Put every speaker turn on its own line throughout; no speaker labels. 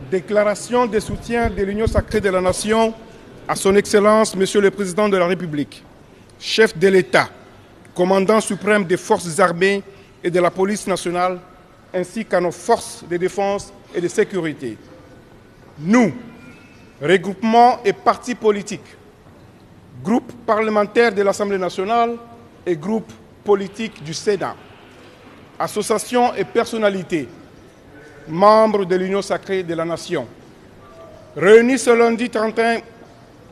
Déclaration de soutien de l'Union sacrée de la Nation à son Excellence, Monsieur le Président de la République, chef de l'État, commandant suprême des forces armées et de la police nationale, ainsi qu'à nos forces de défense et de sécurité. Nous, regroupement et partis politiques, groupe parlementaire de l'Assemblée nationale et groupe politique du Sénat, associations et personnalités, membres de l'Union sacrée de la Nation, réunis ce lundi 31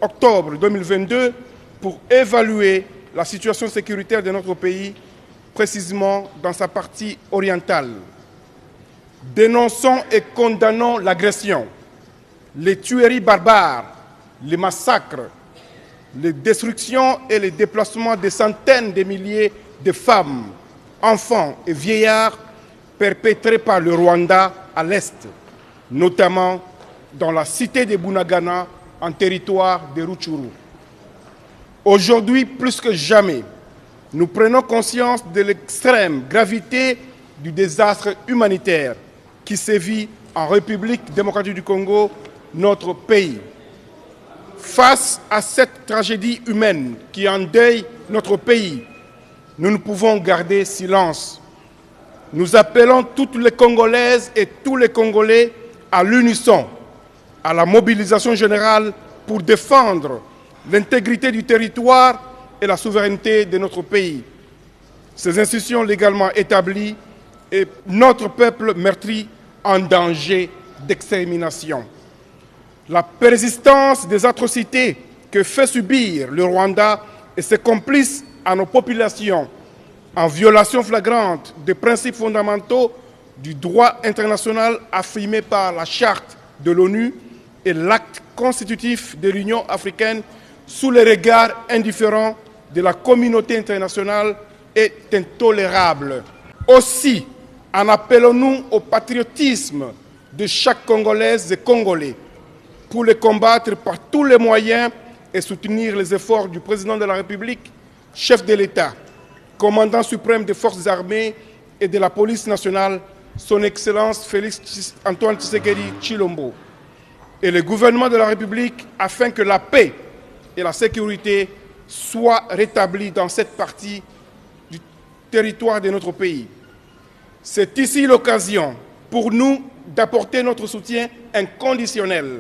octobre 2022 pour évaluer la situation sécuritaire de notre pays, précisément dans sa partie orientale. Dénonçons et condamnons l'agression, les tueries barbares, les massacres, les destructions et les déplacements de centaines de milliers de femmes, enfants et vieillards perpétrés par le Rwanda à l'est, notamment dans la cité de Bunagana, en territoire de Rutshuru. Aujourd'hui, plus que jamais, nous prenons conscience de l'extrême gravité du désastre humanitaire qui sévit en République démocratique du Congo, notre pays. Face à cette tragédie humaine qui endeuille notre pays, nous ne pouvons garder silence. Nous appelons toutes les Congolaises et tous les Congolais à l'unisson, à la mobilisation générale pour défendre l'intégrité du territoire et la souveraineté de notre pays. Ces institutions légalement établies et notre peuple meurtri en danger d'extermination. La persistance des atrocités que fait subir le Rwanda et ses complices à nos populations, en violation flagrante des principes fondamentaux du droit international affirmé par la Charte de l'ONU et l'acte constitutif de l'Union africaine sous le regard indifférent de la communauté internationale est intolérable. Aussi, en appelons-nous au patriotisme de chaque Congolaise et Congolais pour les combattre par tous les moyens et soutenir les efforts du Président de la République, chef de l'État, commandant suprême des forces armées et de la police nationale, son Excellence Félix Antoine Tshisekedi Tshilombo, et le gouvernement de la République afin que la paix et la sécurité soient rétablies dans cette partie du territoire de notre pays. C'est ici l'occasion pour nous d'apporter notre soutien inconditionnel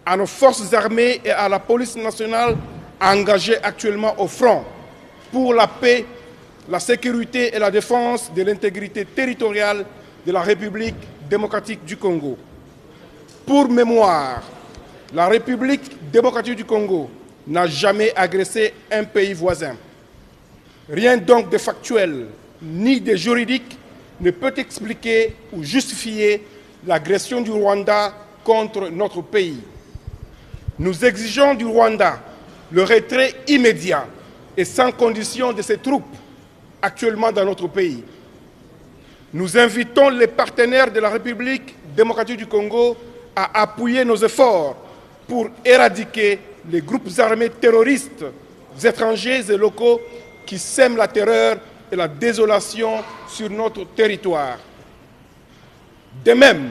à nos forces armées et à la police nationale engagées actuellement au front pour la paix, la sécurité et la défense de l'intégrité territoriale de la République démocratique du Congo. Pour mémoire, la République démocratique du Congo n'a jamais agressé un pays voisin. Rien donc de factuel ni de juridique ne peut expliquer ou justifier l'agression du Rwanda contre notre pays. Nous exigeons du Rwanda le retrait immédiat et sans condition de ses troupes actuellement dans notre pays. Nous invitons les partenaires de la République démocratique du Congo à appuyer nos efforts pour éradiquer les groupes armés terroristes étrangers et locaux qui sèment la terreur et la désolation sur notre territoire. De même,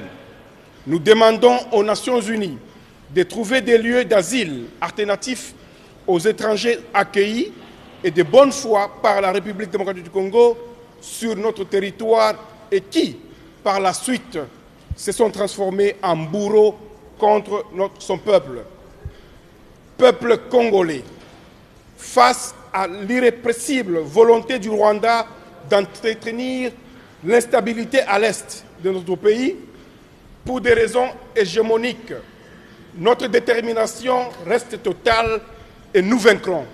nous demandons aux Nations Unies de trouver des lieux d'asile alternatifs aux étrangers accueillis et de bonne foi par la République démocratique du Congo sur notre territoire et qui, par la suite, se sont transformés en bourreaux contre son peuple. Peuple congolais, face à l'irrépressible volonté du Rwanda d'entretenir l'instabilité à l'est de notre pays, pour des raisons hégémoniques, notre détermination reste totale et nous vaincrons.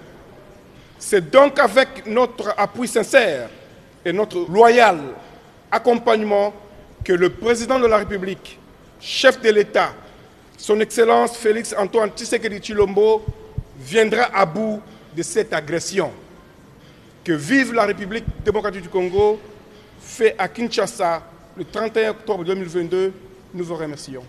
C'est donc avec notre appui sincère et notre loyal accompagnement que le Président de la République, chef de l'État, son Excellence Félix Antoine Tshisekedi Tshilombo, viendra à bout de cette agression. Que vive la République démocratique du Congo, fait à Kinshasa le 31 octobre 2022. Nous vous remercions.